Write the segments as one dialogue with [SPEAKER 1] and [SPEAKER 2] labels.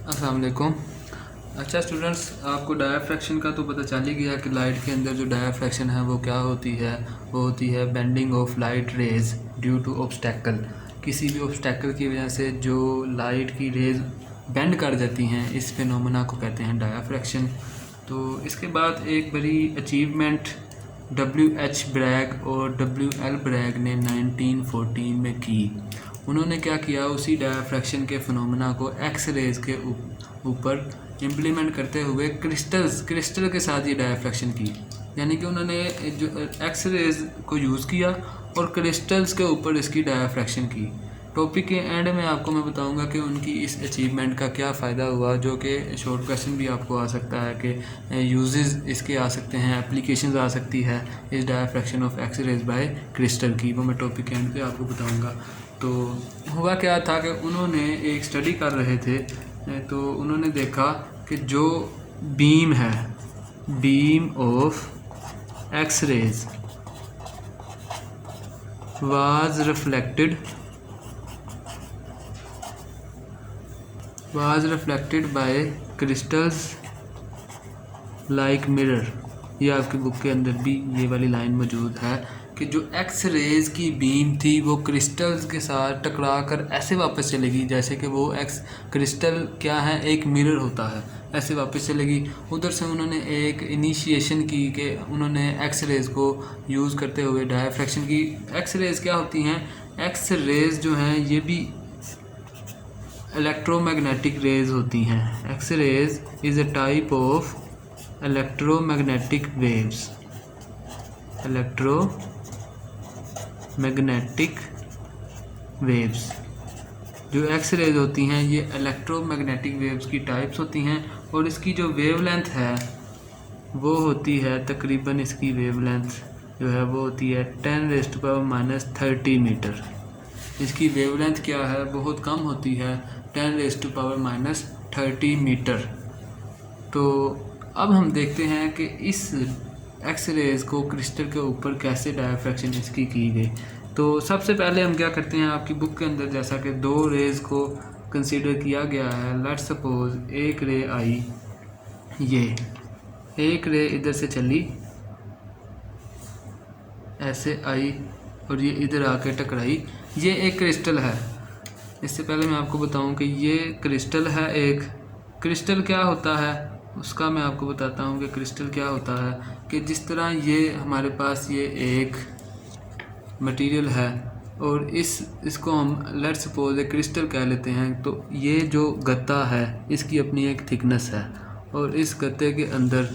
[SPEAKER 1] अस्सलाम वालेकुम। अच्छा स्टूडेंट्स, आपको डायफ्रैक्शन का तो पता चल ही गया कि लाइट के अंदर जो डायफ्रैक्शन है वो क्या होती है। वो होती है bending of light rays due to obstacle. किसी भी ऑब्स्टैकल की वजह से जो लाइट की रेज बेंड कर जाती हैं, इस फिनोमेना को कहते हैं डायफ्रैक्शन। तो इसके बाद एक बड़ी अचीवमेंट W.H. ब्रैग और W.L. ब्रैग ने 1914 में की। उन्होंने क्या किया, उसी डायफ्रैक्शन के फिनोमेना को एक्स रेज के ऊपर इम्प्लीमेंट करते हुए क्रिस्टल के साथ ये डायफ्रैक्शन की। यानी कि उन्होंने जो एक्स रेज को यूज़ किया और क्रिस्टल्स के ऊपर इसकी डायफ्रैक्शन की। टॉपिक के एंड में आपको मैं बताऊंगा कि उनकी इस अचीवमेंट का क्या फ़ायदा हुआ, जो कि शॉर्ट क्वेश्चन भी आपको आ सकता है कि यूजेस इसके आ सकते हैं, एप्लीकेशंस आ सकती है इस diffraction of X rays by crystal की। वो मैं टॉपिक के एंड पे आपको बताऊंगा। तो हुआ क्या था कि उन्होंने एक स्टडी कर रहे थे, तो उन्होंने देखा कि जो बीम है, beam of X rays was reflected by crystals like mirror। ये आपकी बुक के अंदर भी ये वाली लाइन मौजूद है कि जो एक्स रेज की बीम थी वो क्रिस्टल्स के साथ टकरा कर ऐसे वापस चलेगी जैसे कि वो एक्स क्रिस्टल क्या है, एक मिरर होता है, ऐसे वापस चलेगी। उधर से उन्होंने एक इनिशिएशन की कि उन्होंने एक्स रेज को यूज़ करते हुए डायफ्रैक्शन की। एक्स रेज क्या होती हैं? एक्स रेज जो हैं ये भी इलेक्ट्रोमैग्नेटिक रेज होती हैं। X rays is a type of electromagnetic waves. Electromagnetic waves जो एक्स रेज होती हैं ये इलेक्ट्रोमैग्नेटिक वेव्स की टाइप्स होती हैं, और इसकी जो वेवलेंथ है वो होती है तकरीबन, इसकी वेवलेंथ जो है वो होती है 10⁻³ मीटर। इसकी वेवलेंथ क्या है, बहुत कम होती है, 10⁻³ मीटर। तो अब हम देखते हैं कि इस एक्स रेज को क्रिस्टल के ऊपर कैसे डायफ्रैक्शन इसकी की गई। तो सबसे पहले हम क्या करते हैं, आपकी बुक के अंदर जैसा कि दो रेज को कंसीडर किया गया है। लेट्स सपोज एक रे आई, ये एक रे इधर से चली, ऐसे आई और ये इधर आके टकराई। ये एक क्रिस्टल है। इससे पहले मैं आपको बताऊं कि ये क्रिस्टल है। एक क्रिस्टल क्या होता है उसका मैं आपको बताता हूं कि क्रिस्टल क्या होता है। कि जिस तरह ये हमारे पास ये एक मटेरियल है और इसको हम लेट्स सपोज एक क्रिस्टल कह लेते हैं। तो ये जो गत्ता है इसकी अपनी एक थिकनेस है, और इस गत्ते के अंदर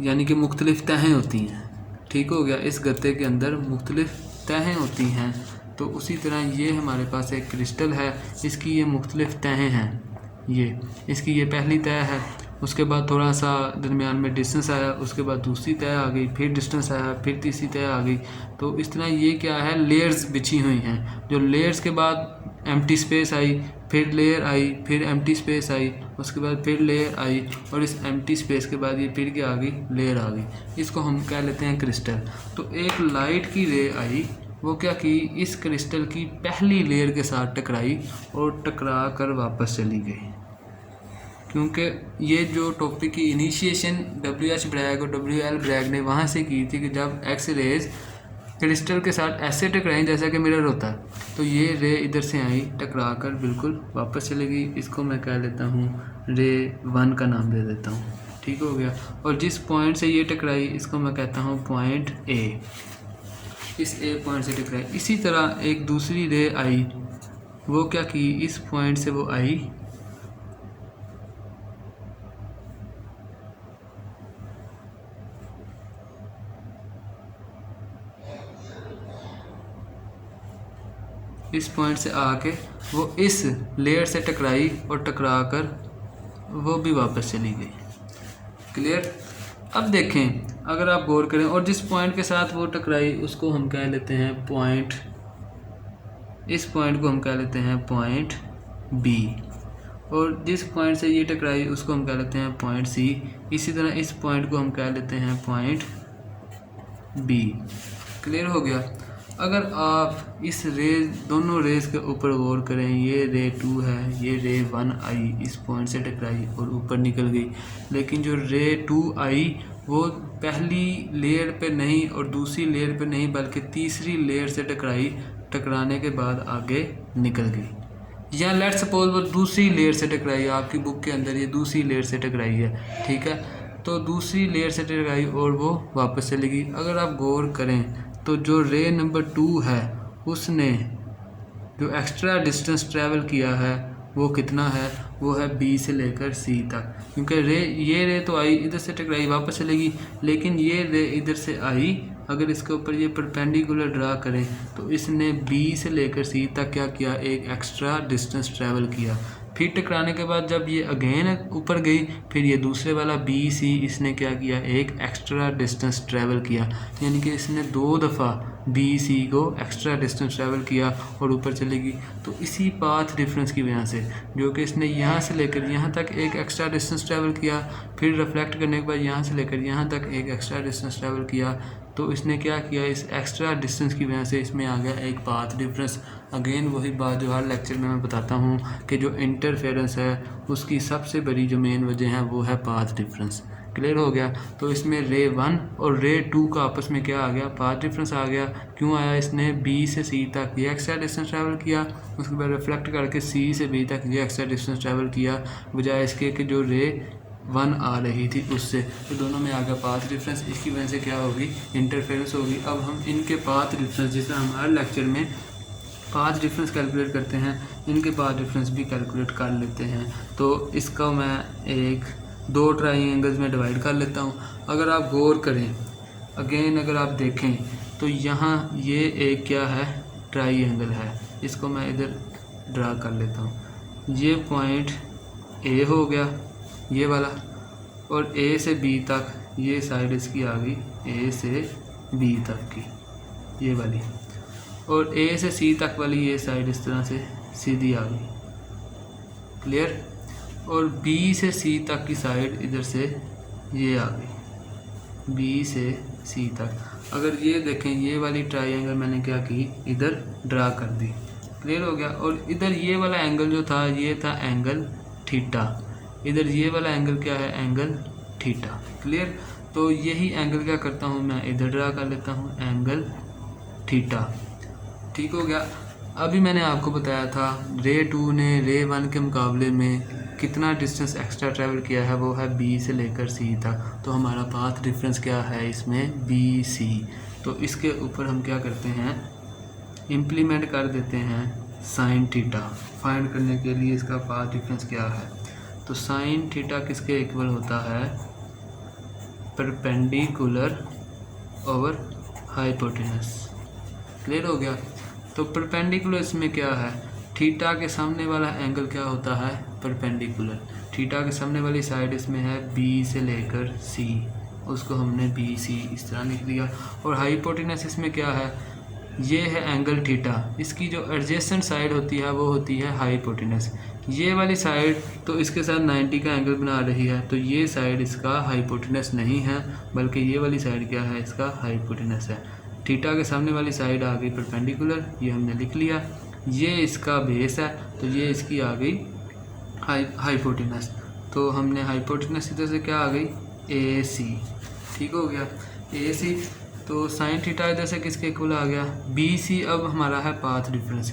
[SPEAKER 1] यानी कि मुख्तलिफ तहें होती हैं। ठीक हो गया, इस गत्ते के अंदर मुख्तलिफ तहें होती हैं। तो उसी तरह ये हमारे पास एक क्रिस्टल है, इसकी ये मुख्तलिफ तहें हैं। ये इसकी ये पहली तह है, उसके बाद थोड़ा सा दरमियान में डिस्टेंस आया, उसके बाद दूसरी तह आ गई, फिर डिस्टेंस आया, फिर तीसरी तह आ गई। तो इस तरह ये क्या है, लेयर्स बिछी हुई हैं। जो लेयर्स के बाद एम्प्टी स्पेस आई, फिर लेयर आई, फिर एम्प्टी स्पेस आई, उसके बाद फिर लेयर आई, और इस एम्प्टी स्पेस के बाद ये फिर क्या आ गई, लेयर आ गई। इसको हम कह लेते हैं क्रिस्टल। तो एक लाइट की रे आई, वो क्या की, इस क्रिस्टल की पहली लेयर के साथ टकराई और टकरा कर वापस चली गई। क्योंकि ये जो टॉपिक की इनिशिएशन W.H. ब्रैग और W.L. ब्रैग ने वहाँ से की थी कि जब एक्स रेज क्रिस्टल के साथ ऐसे टकराई जैसा कि मिरर होता है, तो ये रे इधर से आई, टकरा कर बिल्कुल वापस चली गई। इसको मैं कह लेता हूँ रे 1 का नाम दे देता हूँ। ठीक हो गया। और जिस पॉइंट से ये टकराई इसको मैं कहता हूँ पॉइंट ए। इस ए पॉइंट से टकराई। इसी तरह एक दूसरी रे आई, वो क्या की, इस पॉइंट से वो आई, इस पॉइंट से आके वो इस लेयर से टकराई और टकरा कर वो भी वापस चली गई। क्लियर। अब देखें, अगर आप गौर करें, और जिस पॉइंट के साथ वो टकराई उसको हम कह लेते हैं पॉइंट, इस पॉइंट को हम कह लेते हैं पॉइंट बी, और जिस पॉइंट से ये टकराई उसको हम कह लेते हैं पॉइंट सी। इसी तरह इस पॉइंट को हम कह लेते हैं पॉइंट बी। क्लियर हो गया। अगर आप इस दोनों रेज के ऊपर गौर करें, ये रे 2 है, ये रे 1 आई, इस पॉइंट से टकराई और ऊपर निकल गई, लेकिन जो रे 2 आई वो पहली लेयर पे नहीं और दूसरी लेयर पे नहीं बल्कि तीसरी लेयर से टकराने के बाद आगे निकल गई। या लेट्स सपोज वो दूसरी लेयर से टकराई, आपकी बुक के अंदर ये दूसरी लेयर से टकराई है, ठीक है, तो दूसरी लेयर से टकराई और वो वापस चली गई। अगर आप गौर करें तो जो रे नंबर 2 है उसने जो एक्स्ट्रा डिस्टेंस ट्रैवल किया है वो कितना है, वो है बी से लेकर सी तक, क्योंकि ये रे तो आई इधर से टकराई वापस चलेगी, लेकिन ये रे इधर से आई, अगर इसके ऊपर ये परपेंडिकुलर ड्रा करें तो इसने बी से लेकर सी तक क्या किया, एक एक्स्ट्रा डिस्टेंस ट्रैवल किया। फिर टकराने के बाद जब ये अगेन ऊपर गई, फिर ये दूसरे वाला बी सी इसने क्या किया, एक एक्स्ट्रा डिस्टेंस ट्रैवल किया, यानी कि इसने 2 दफ़ा बी सी को एक्स्ट्रा डिस्टेंस ट्रैवल किया और ऊपर चलेगी। तो इसी पाथ डिफरेंस की वजह से जो कि इसने यहाँ से लेकर यहाँ तक एक एक्स्ट्रा डिस्टेंस ट्रैवल किया, फिर रिफ्लेक्ट करने के बाद यहाँ से लेकर यहाँ तक एक एक्स्ट्रा डिस्टेंस ट्रैवल किया, तो इसने क्या किया, इस एक्स्ट्रा डिस्टेंस की वजह से इसमें आ गया एक पाथ डिफरेंस। अगेन वही बात जो हर लेक्चर में मैं बताता हूँ कि जो इंटरफेरेंस है उसकी सबसे बड़ी जो मेन वजह है वो है पाथ डिफरेंस। क्लियर हो गया। तो इसमें रे 1 और रे 2 का आपस में क्या आ गया, पाथ डिफरेंस आ गया। क्यों आया, इसने बी से सी तक ये एक्स्ट्रा डिस्टेंस ट्रैवल किया, उसके बाद रिफ्लेक्ट करके सी से बी तक ये एक्स्ट्रा डिस्टेंस ट्रैवल किया, बजाय इसके कि जो रे 1 आ रही थी उससे, तो दोनों में आ गया पाथ डिफरेंस। इसकी वजह से क्या होगी, इंटरफेरेंस होगी। अब हम इनके पाथ डिफरेंस, जिसे हम हर लेक्चर में पाथ डिफरेंस कैलकुलेट करते हैं, इनके पाथ डिफरेंस भी कैलकुलेट कर लेते हैं। तो इसका मैं एक 2 ट्राइंगल्स में डिवाइड कर लेता हूँ। अगर आप गौर करें, अगेन अगर आप देखें तो यहाँ ये एक क्या है, ट्राइंगल है, इसको मैं इधर ड्रा कर लेता हूँ। ये पॉइंट ए हो गया ये वाला, और ए से बी तक ये साइड इसकी आ गई ए से बी तक की ये वाली, और ए से सी तक वाली ये साइड इस तरह से सीधी आ गई। क्लियर। और बी से सी तक की साइड इधर से ये आ गई, बी से सी तक। अगर ये देखें, ये वाली ट्राइंगल मैंने क्या की, इधर ड्रा कर दी। क्लियर हो गया। और इधर ये वाला एंगल जो था, ये था एंगल थीटा। इधर ये वाला एंगल क्या है, एंगल थीटा। क्लियर। तो यही एंगल क्या करता हूँ मैं, इधर ड्रा कर लेता हूँ, एंगल थीटा। ठीक हो गया। अभी मैंने आपको बताया था रे 2 ने रे 1 के मुकाबले में कितना डिस्टेंस एक्स्ट्रा ट्रैवल किया है, वो है बी से लेकर सी तक। तो हमारा पाथ डिफरेंस क्या है इसमें, बी सी। तो इसके ऊपर हम क्या करते हैं, इम्प्लीमेंट कर देते हैं साइन थीटा। फाइंड करने के लिए इसका पाथ डिफरेंस क्या है, तो साइन थीटा किसके इक्वल होता है, परपेंडिकुलर ओवर हाइपोटेनस। क्लियर हो गया। तो परपेंडिकुलर इसमें क्या है, थीटा के सामने वाला एंगल क्या होता है, परपेंडिकुलर। थीटा के सामने वाली साइड इसमें है बी से लेकर सी, उसको हमने बी सी इस तरह लिख दिया। और हाइपोटेनस इसमें क्या है, ये है एंगल थीटा, इसकी जो एडजेसेंट साइड होती है वो होती है हाइपोटेनस। ये वाली साइड तो इसके साथ 90 का एंगल बना रही है, तो ये साइड इसका हाइपोटेनस नहीं है, बल्कि ये वाली साइड क्या है, इसका हाइपोटेनस है। थीटा के सामने वाली साइड आ गई परपेंडिकुलर, ये हमने लिख लिया। ये इसका बेस है, तो ये इसकी आ गई हाइपोटेनस। तो हमने हाइपोटेनस इधर से क्या आ गई, ए सी। ठीक हो गया, ए सी। तो साइन थीटा इधर से किसके इक्वल आ गया, बी सी। अब हमारा है पाथ डिफरेंस।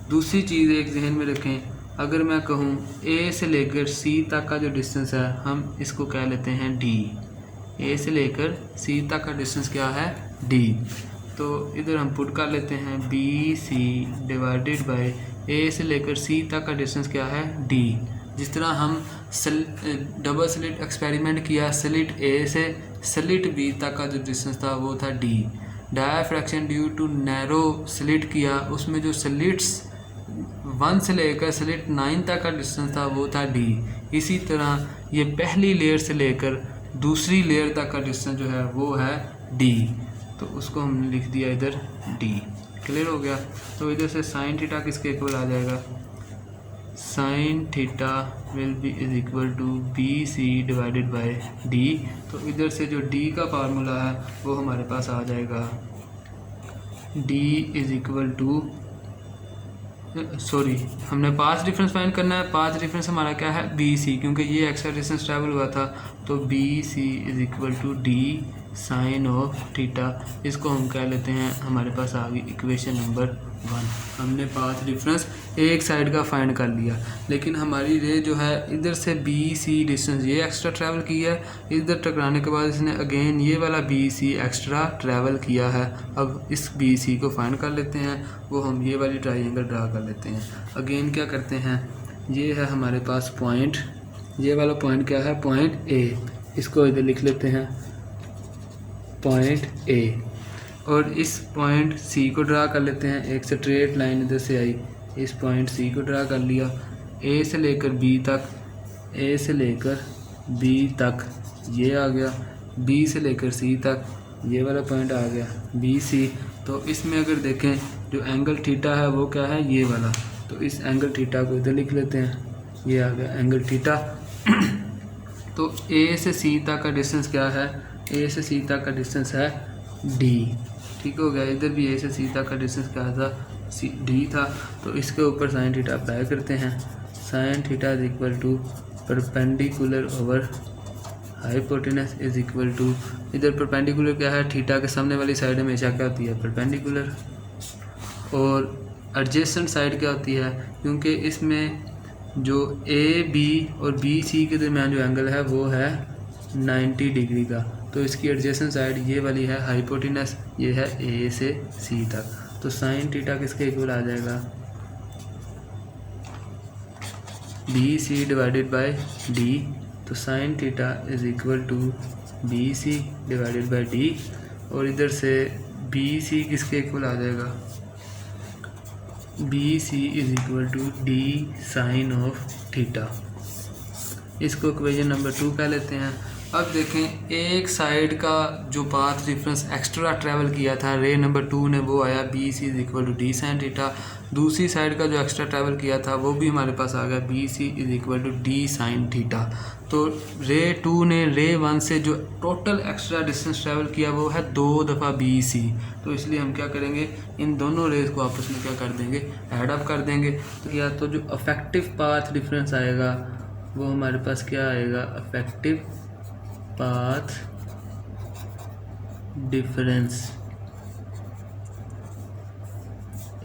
[SPEAKER 1] दूसरी चीज़ एक जहन में रखें, अगर मैं कहूँ ए से लेकर सी तक का जो डिस्टेंस है, हम इसको कह लेते हैं डी। ए से लेकर सी तक का डिस्टेंस क्या है, डी। तो इधर हम पुट कर लेते हैं बी सी डिवाइडेड बाय ए से लेकर सी तक का डिस्टेंस क्या है, डी। जिस तरह हम डबल स्लिट एक्सपेरिमेंट किया, स्लिट ए से स्लिट बी तक का जो डिस्टेंस था वो था D. Diffraction due to narrow slit किया, उसमें जो स्लिट्स 1 से लेकर स्लिट 9 तक का डिस्टेंस था वो था डी। इसी तरह ये पहली लेयर से लेकर दूसरी लेयर तक का डिस्टेंस जो है वो है डी, तो उसको हमने लिख दिया इधर डी। क्लियर हो गया। तो इधर से साइन थीटा किसके इक्वल आ जाएगा, sine theta will be is equal to B C divided by D. तो इधर से जो डी का फार्मूला है वो हमारे पास आ जाएगा D is equal to, sorry हमने पाथ डिफरेंस फाइंड करना है। पाथ डिफरेंस हमारा क्या है, बी सी, क्योंकि ये एक्स्ट्रा डिस्टेंस ट्रैवल हुआ था, तो B C is equal to D sine of theta. इसको हम कह लेते हैं, हमारे पास आ गई इक्वेशन नंबर 1। हमने पाथ डिफरेंस एक साइड का फाइंड कर लिया, लेकिन हमारी रे जो है इधर से बी सी डिस्टेंस ये एक्स्ट्रा ट्रैवल किया है, इधर टकराने के बाद इसने अगेन ये वाला बी सी एक्स्ट्रा ट्रैवल किया है। अब इस बी सी को फाइंड कर लेते हैं, वो हम ये वाली ट्राइंगल ड्रा कर लेते हैं। अगेन क्या करते हैं, ये है हमारे पास पॉइंट, ये वाला पॉइंट क्या है, पॉइंट ए, इसको इधर लिख लेते हैं पॉइंट ए, और इस पॉइंट सी को ड्रा कर लेते हैं। एक स्ट्रेट लाइन इधर से आई, इस पॉइंट सी को ड्रा कर लिया, ए से लेकर बी तक, ए से लेकर बी तक ये आ गया, बी से लेकर सी तक ये वाला पॉइंट आ गया बी सी। तो इसमें अगर देखें जो एंगल थीटा है वो क्या है, ये वाला, तो इस एंगल थीटा को इधर लिख लेते हैं, ये आ गया एंगल थीटा। तो ए से सी तक का डिस्टेंस क्या है, ए से सी तक का डिस्टेंस है डी, ठीक हो गया। इधर भी ए से सी तक का डिस्टेंस क्या था, सी डी था। तो इसके ऊपर साइन थीटा अप्लाई करते हैं, sine theta is equal to perpendicular over hypotenuse is equal to, इधर परपेंडिकुलर क्या है, थीटा के सामने वाली साइड हमेशा क्या होती है, परपेंडिकुलर, और एडजेसेंट साइड क्या होती है, क्योंकि इसमें जो ए बी और बी सी के दरमियान जो एंगल है वो है 90 डिग्री का, तो इसकी एडजेसेंट साइड ये वाली है हाइपोटेनस, ये है ए से सी तक। तो साइन थीटा किसके इक्वल आ जाएगा, B C divided by D. तो sine theta is equal to B C divided by D, और इधर से बी सी किसके इक्वल आ जाएगा, B C is equal to D sine of theta. इसको इक्वेशन नंबर 2 कह लेते हैं। अब देखें एक साइड का जो पाथ डिफरेंस एक्स्ट्रा ट्रैवल किया था रे नंबर 2 ने, वो आया B C is equal to D sine theta. दूसरी साइड का जो एक्स्ट्रा ट्रैवल किया था वो भी हमारे पास आ गया B C is equal to D sine theta. तो रे 2 ने रे 1 से जो टोटल एक्स्ट्रा डिस्टेंस ट्रैवल किया वो है 2 दफ़ा बी सी। तो इसलिए हम क्या करेंगे, इन दोनों रेज को आपस में क्या कर देंगे, ऐड अप कर देंगे। तो या तो जो अफेक्टिव पाथ डिफरेंस आएगा वो हमारे पास क्या आएगा, effective path difference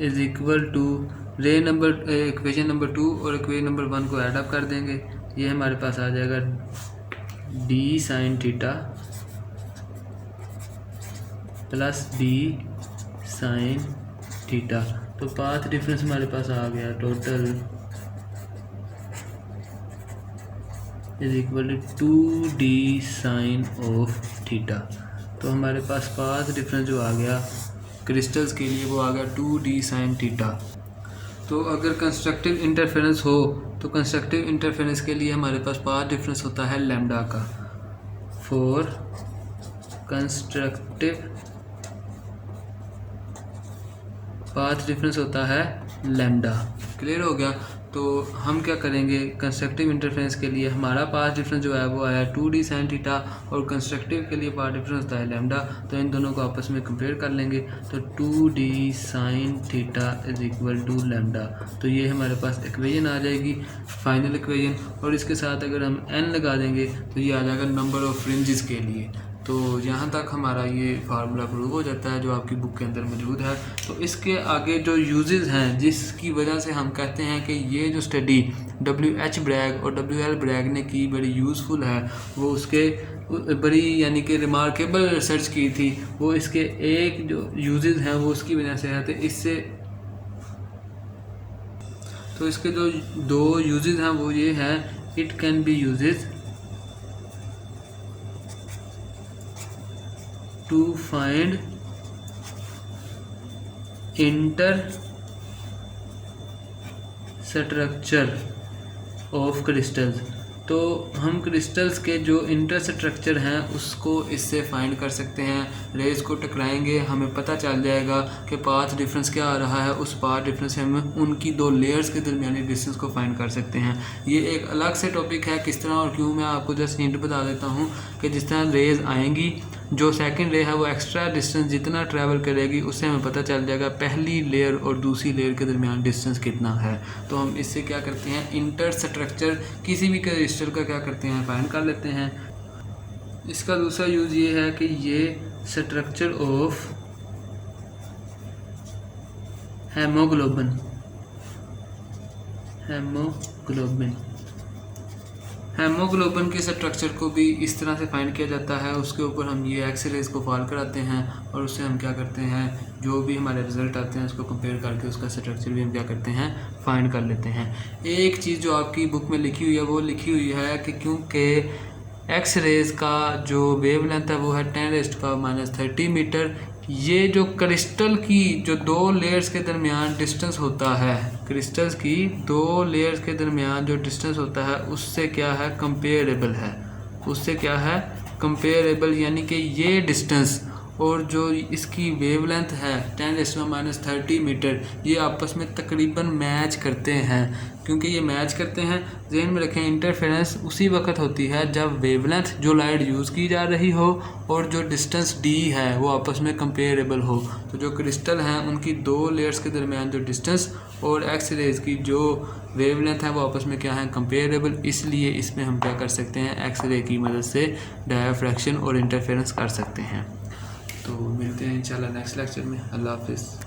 [SPEAKER 1] is equal to ray number equation number 2 और इक्वेशन नंबर 1 को ऐड अप कर देंगे। ये हमारे पास आ जाएगा D sine theta plus D sine theta. तो पाथ डिफरेंस हमारे पास आ गया total is equal to 2d sine of theta. तो हमारे पास पाथ डिफरेंस जो आ गया क्रिस्टल्स के लिए वो आ गया 2d साइन थीटा। तो अगर कंस्ट्रक्टिव इंटरफेरेंस हो तो कंस्ट्रक्टिव इंटरफेरेंस के लिए हमारे पास पाथ डिफरेंस होता है लैम्डा का। फॉर कंस्ट्रक्टिव पाथ डिफरेंस होता है लैम्डा। क्लियर हो गया। तो हम क्या करेंगे, कंस्ट्रक्टिव इंटरफेरेंस के लिए हमारा पाथ डिफरेंस जो है वो आया 2d साइन थीटा और कंस्ट्रक्टिव के लिए पाथ डिफरेंस होता है लैम्डा। तो इन दोनों को आपस में कंपेयर कर लेंगे। तो 2d sine theta is equal to lambda. तो ये हमारे पास इक्वेशन आ जाएगी, फाइनल इक्वेशन। और इसके साथ अगर हम n लगा देंगे तो ये आ जाएगा नंबर ऑफ फ्रिंजेस के लिए। तो यहाँ तक हमारा ये फार्मूला प्रूव हो जाता है जो आपकी बुक के अंदर मौजूद है। तो इसके आगे जो यूजेस हैं जिसकी वजह से हम कहते हैं कि ये जो स्टडी WH ब्रैग और WL ब्रैग ने की बड़ी यूज़फुल है, वो उसके बड़ी यानी कि रिमार्केबल रिसर्च की थी, वो इसके एक जो यूजेस हैं वो उसकी वजह से है। तो इसके जो 2 यूजेस हैं वो ये हैं, it can be uses to find interstructure of crystals। तो हम क्रिस्टल्स के जो इंटरस्ट्रक्चर हैं उसको इससे फाइंड कर सकते हैं। रेज को टकराएंगे, हमें पता चल जाएगा कि पाथ डिफरेंस क्या आ रहा है। उस पाथ डिफरेंस से हम उनकी 2 लेयर्स के दरमियानी डिस्टेंस को फाइंड कर सकते हैं। ये एक अलग से टॉपिक है, किस तरह और क्यों मैं आपको जस्ट हिंट बता देता हूँ कि जिस तरह रेज आएंगी जो सेकंड रे है वो एक्स्ट्रा डिस्टेंस जितना ट्रैवल करेगी उससे हमें पता चल जाएगा पहली लेयर और दूसरी लेयर के दरमियान डिस्टेंस कितना है। तो हम इससे क्या करते हैं, इंटर स्ट्रक्चर किसी भी क्रिस्टल का क्या करते हैं, फाइंड कर लेते हैं। इसका दूसरा यूज़ ये है कि ये स्ट्रक्चर ऑफ हेमोग्लोबिन के स्ट्रक्चर को भी इस तरह से फाइंड किया जाता है। उसके ऊपर हम ये एक्सरेज को फॉल कराते हैं और उससे हम क्या करते हैं, जो भी हमारे रिजल्ट आते हैं उसको कंपेयर करके उसका स्ट्रक्चर भी हम क्या करते हैं, फाइंड कर लेते हैं। एक चीज़ जो आपकी बुक में लिखी हुई है वो लिखी हुई है कि क्योंकि एक्सरेज का जो वेवलेंथ है वो है 10⁻³ मीटर। ये जो क्रिस्टल की जो दो लेयर्स के दरमियान डिस्टेंस होता है, क्रिस्टल्स की दो लेयर्स के दरमियान जो डिस्टेंस होता है उससे क्या है, कंपेरेबल है, उससे क्या है, कंपेरेबल। यानी कि ये डिस्टेंस और जो इसकी वेवलेंथ है 10⁻³ मीटर, ये आपस में तकरीबन मैच करते हैं। क्योंकि ये मैच करते हैं, ज़हन में रखें इंटरफेरेंस उसी वक्त होती है जब वेवलेंथ जो लाइट यूज़ की जा रही हो और जो डिस्टेंस d है वो आपस में कंपेरेबल हो। तो जो क्रिस्टल हैं उनकी दो लेयर्स के दरमियान जो डिस्टेंस और एक्स रेज की जो वेवलेंथ है वो आपस में क्या है, कंपेरेबल। इसलिए इसमें हम क्या कर सकते हैं, एक्स रे की मदद से डायफ्रैक्शन और इंटरफेरेंस कर सकते हैं। तो मिलते हैं इंशाल्लाह नेक्स्ट लेक्चर में। अल्लाह हाफिज़।